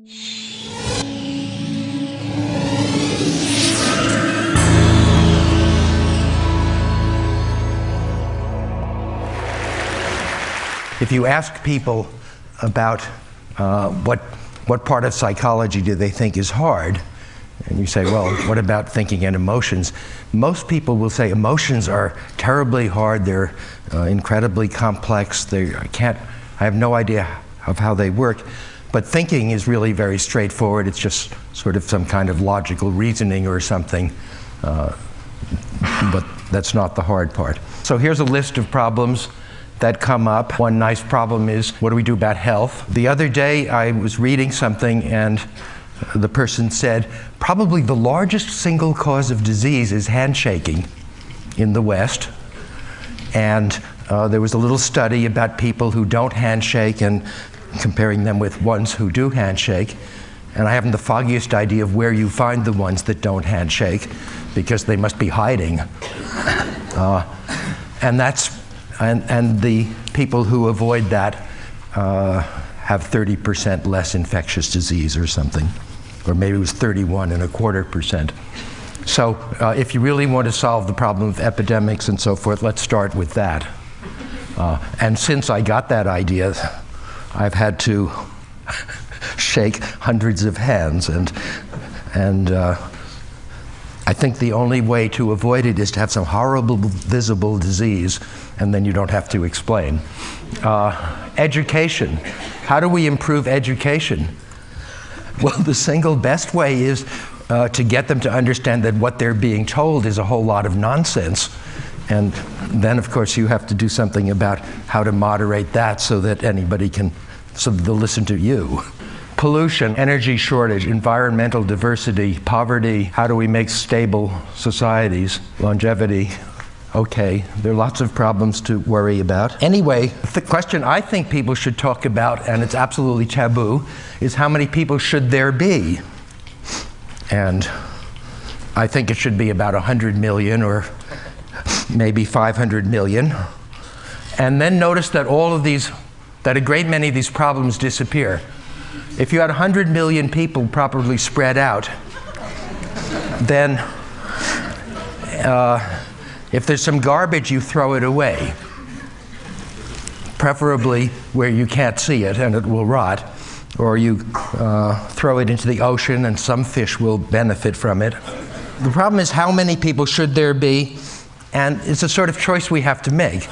If you ask people about what part of psychology do they think is hard, and you say, well, what about thinking and emotions? Most people will say emotions are terribly hard, they're incredibly complex, I have no idea of how they work. But thinking is really very straightforward. It's just sort of some kind of logical reasoning or something, but that's not the hard part. So here's a list of problems that come up. One nice problem is, what do we do about health? The other day I was reading something and the person said, probably the largest single cause of disease is handshaking in the West. And there was a little study about people who don't handshake and comparing them with ones who do handshake. And I haven't the foggiest idea of where you find the ones that don't handshake, because they must be hiding. And the people who avoid that have 30% less infectious disease or something. Or maybe it was 31.25%. So if you really want to solve the problem of epidemics and so forth, let's start with that. And since I got that idea, I've had to shake hundreds of hands, and I think the only way to avoid it is to have some horrible visible disease, and then you don't have to explain. Education. How do we improve education? Well, the single best way is to get them to understand that what they're being told is a whole lot of nonsense. And then, of course, you have to do something about how to moderate that so that so that they'll listen to you. Pollution, energy shortage, environmental diversity, poverty. How do we make stable societies? Longevity. Okay, there are lots of problems to worry about. Anyway, the question I think people should talk about, and it's absolutely taboo, is how many people should there be? And I think it should be about 100 million or maybe 500 million. And then notice that that a great many of these problems disappear. If you had 100 million people properly spread out, then if there's some garbage, you throw it away, preferably where you can't see it and it will rot, or you throw it into the ocean and some fish will benefit from it. The problem is, how many people should there be? And it's a sort of choice we have to make.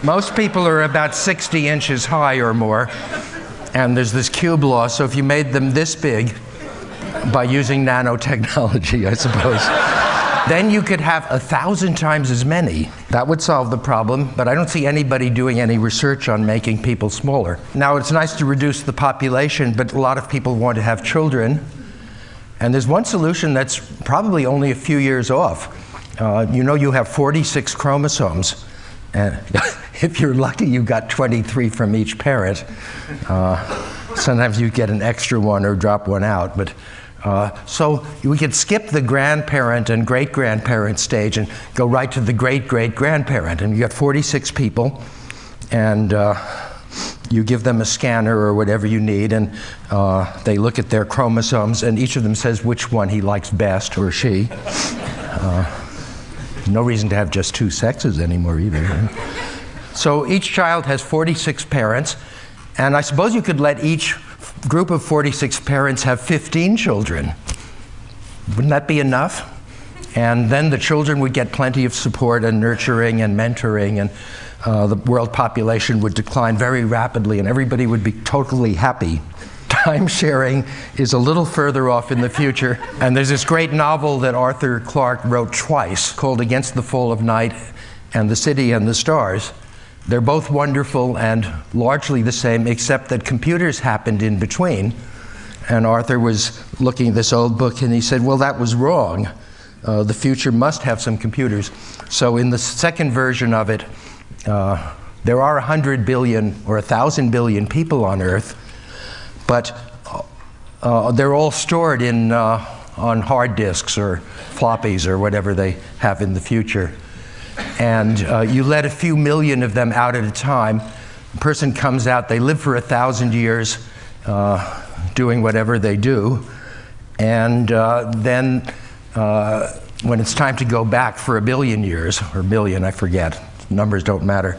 Most people are about 60 inches high or more, and there's this cube law, so if you made them this big by using nanotechnology, I suppose, then you could have 1,000 times as many. That would solve the problem, but I don't see anybody doing any research on making people smaller. Now, it's nice to reduce the population, but a lot of people want to have children, and there's one solution that's probably only a few years off. You know, you have 46 chromosomes, and if you're lucky, you got 23 from each parent. Sometimes you get an extra one or drop one out, but so we could skip the grandparent and great-grandparent stage and go right to the great-great-grandparent, and you got 46 people, and you give them a scanner or whatever you need, and they look at their chromosomes, and each of them says which one he likes best, or she. No reason to have just two sexes anymore either. Right? So each child has 46 parents, and I suppose you could let each group of 46 parents have 15 children. Wouldn't that be enough? And then the children would get plenty of support and nurturing and mentoring, and the world population would decline very rapidly, and everybody would be totally happy. Time sharing is a little further off in the future, and there's this great novel that Arthur Clarke wrote twice called Against the Fall of Night and The City and the Stars. They're both wonderful and largely the same, except that computers happened in between. And Arthur was looking at this old book and he said, well, that was wrong. The future must have some computers. So in the second version of it, there are 100 billion or 1,000 billion people on Earth, but they're all stored on hard disks or floppies or whatever they have in the future. And you let a few million of them out at a time. A person comes out, they live for 1,000 years, doing whatever they do. And then when it's time to go back for 1 billion years, or billion, I forget, numbers don't matter,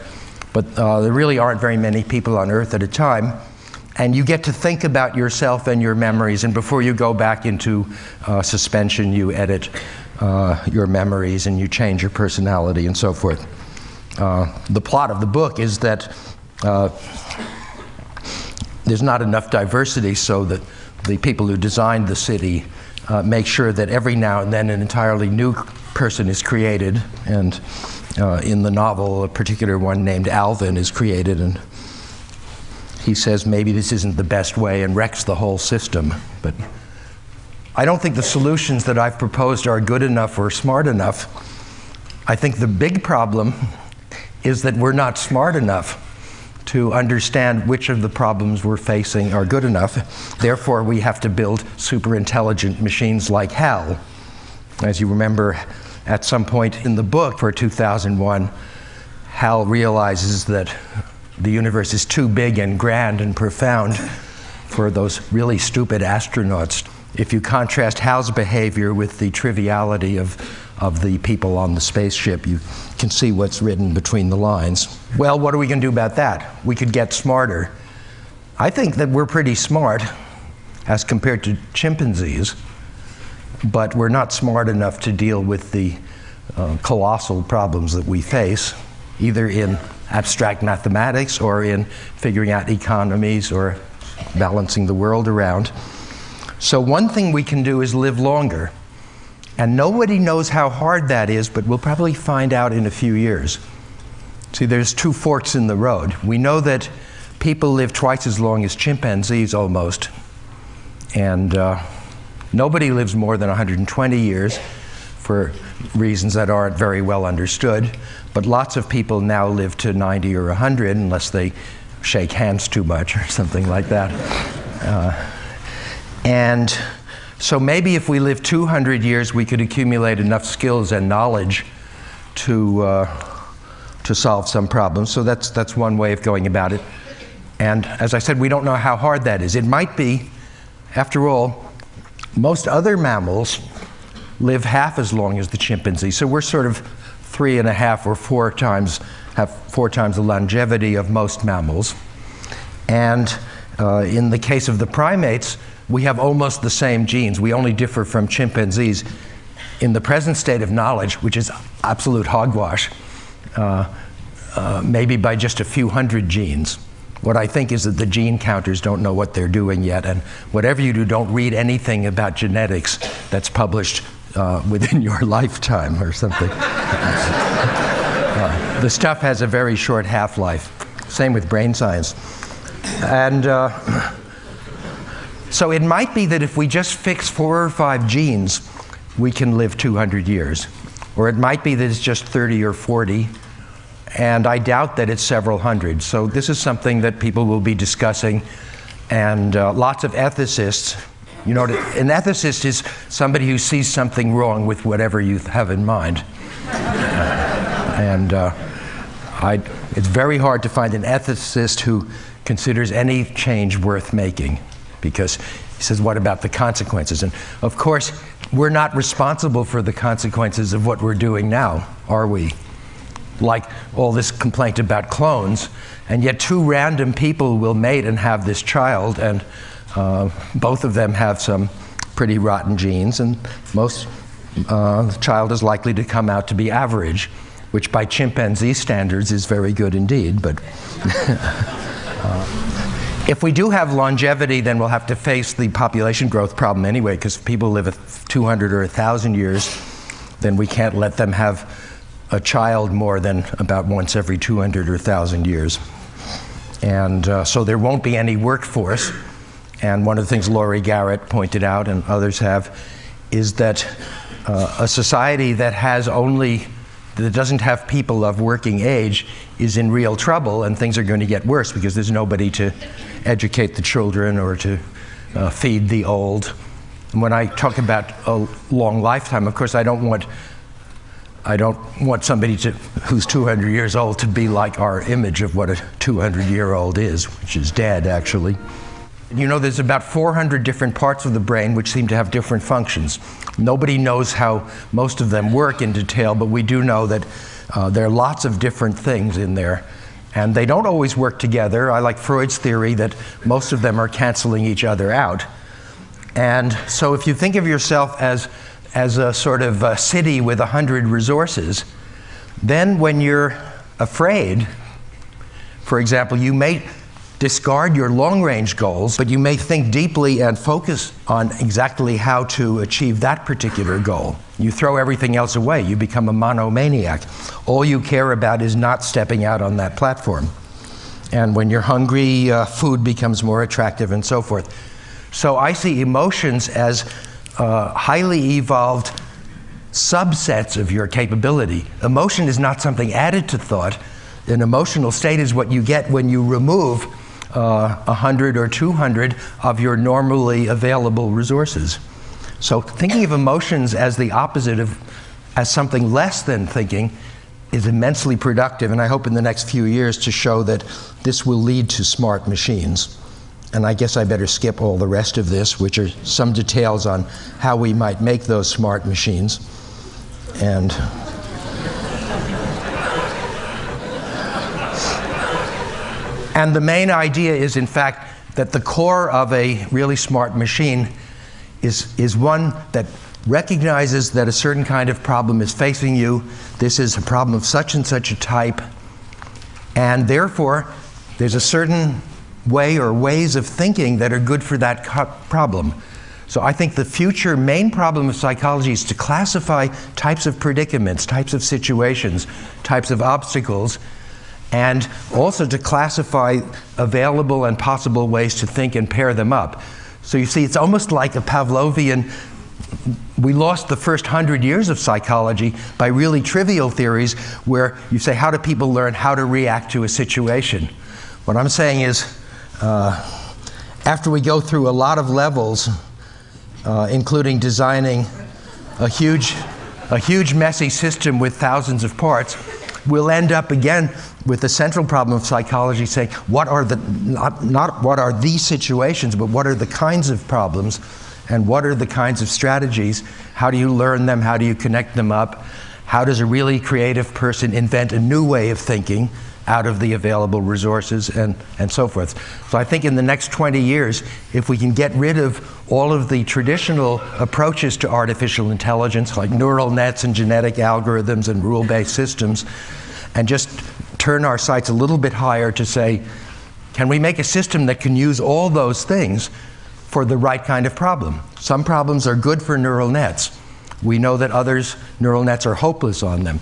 but there really aren't very many people on Earth at a time. And you get to think about yourself and your memories, and before you go back into suspension, you edit your memories and you change your personality and so forth. The plot of the book is that there's not enough diversity, so that the people who designed the city make sure that every now and then an entirely new person is created. And in the novel, a particular one named Alvin is created, and he says maybe this isn't the best way and wrecks the whole system. But I don't think the solutions that I've proposed are good enough or smart enough. I think the big problem is that we're not smart enough to understand which of the problems we're facing are good enough. Therefore, we have to build super intelligent machines like HAL. As you remember, at some point in the book for 2001, HAL realizes that the universe is too big and grand and profound for those really stupid astronauts. If you contrast HAL's behavior with the triviality of the people on the spaceship, you can see what's written between the lines. Well, what are we going to do about that? We could get smarter. I think that we're pretty smart as compared to chimpanzees, but we're not smart enough to deal with the colossal problems that we face, either in abstract mathematics or in figuring out economies or balancing the world around. So one thing we can do is live longer. And nobody knows how hard that is, but we'll probably find out in a few years. See, there's two forks in the road. We know that people live twice as long as chimpanzees almost. And nobody lives more than 120 years for reasons that aren't very well understood. But lots of people now live to 90 or 100 unless they shake hands too much or something like that. And so maybe if we live 200 years, we could accumulate enough skills and knowledge to solve some problems. So that's one way of going about it. And as I said, we don't know how hard that is. It might be, after all, most other mammals live half as long as the chimpanzee. So we're sort of 3.5 or 4 times, have 4 times the longevity of most mammals. And in the case of the primates, we have almost the same genes. We only differ from chimpanzees in the present state of knowledge, which is absolute hogwash, maybe by just a few hundred genes. What I think is that the gene counters don't know what they're doing yet, and whatever you do, don't read anything about genetics that's published within your lifetime or something. The stuff has a very short half-life. Same with brain science. And so it might be that if we just fix 4 or 5 genes, we can live 200 years. Or it might be that it's just 30 or 40, and I doubt that it's several hundred. So this is something that people will be discussing, and lots of ethicists. You know, an ethicist is somebody who sees something wrong with whatever you have in mind. It's very hard to find an ethicist who considers any change worth making, because he says, what about the consequences? And of course, we're not responsible for the consequences of what we're doing now, are we? Like all this complaint about clones, and yet 2 random people will mate and have this child, and both of them have some pretty rotten genes, and the child is likely to come out to be average, which by chimpanzee standards is very good indeed. But if we do have longevity, then we'll have to face the population growth problem anyway, because if people live 200 or 1,000 years, then we can't let them have a child more than about once every 200 or 1,000 years. And so there won't be any workforce. And one of the things Laurie Garrett pointed out, and others have, is that a society that doesn't have people of working age is in real trouble, and things are going to get worse because there's nobody to educate the children or to feed the old. And when I talk about a long lifetime, of course, I don't want somebody who's 200 years old to be like our image of what a 200-year-old is, which is dead, actually. You know, there's about 400 different parts of the brain which seem to have different functions. Nobody knows how most of them work in detail, but we do know that there are lots of different things in there. And they don't always work together. I like Freud's theory that most of them are canceling each other out. And so if you think of yourself as a sort of a city with 100 resources, then when you're afraid, for example, you may discard your long-range goals, but you may think deeply and focus on exactly how to achieve that particular goal. You throw everything else away. You become a monomaniac. All you care about is not stepping out on that platform. And when you're hungry, food becomes more attractive and so forth. So I see emotions as highly evolved subsets of your capability. Emotion is not something added to thought. An emotional state is what you get when you remove 100 or 200 of your normally available resources. So thinking of emotions as the opposite of, as something less than thinking, is immensely productive, and I hope in the next few years to show that this will lead to smart machines. And I guess I better skip all the rest of this, which are some details on how we might make those smart machines. And the main idea is, in fact, that the core of a really smart machine is one that recognizes that a certain kind of problem is facing you. This is a problem of such and such a type. And therefore, there's a certain way or ways of thinking that are good for that problem. So I think the future main problem of psychology is to classify types of predicaments, types of situations, types of obstacles, and also to classify available and possible ways to think and pair them up. So you see, it's almost like a Pavlovian. We lost the first 100 years of psychology by really trivial theories where you say, how do people learn how to react to a situation? What I'm saying is, after we go through a lot of levels, including designing a huge messy system with thousands of parts, we'll end up again with the central problem of psychology saying, what are the, not what are these situations, but what are the kinds of problems, and what are the kinds of strategies? How do you learn them? How do you connect them up? How does a really creative person invent a new way of thinking out of the available resources, and so forth. So I think in the next 20 years, if we can get rid of all of the traditional approaches to artificial intelligence, like neural nets and genetic algorithms and rule-based systems, and just turn our sights a little bit higher to say, can we make a system that can use all those things for the right kind of problem? Some problems are good for neural nets. We know that others, neural nets are hopeless on them.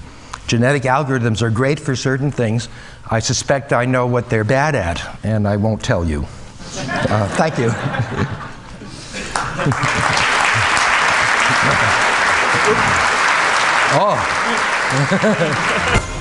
Genetic algorithms are great for certain things. I suspect I know what they're bad at, and I won't tell you. Thank you. Oh.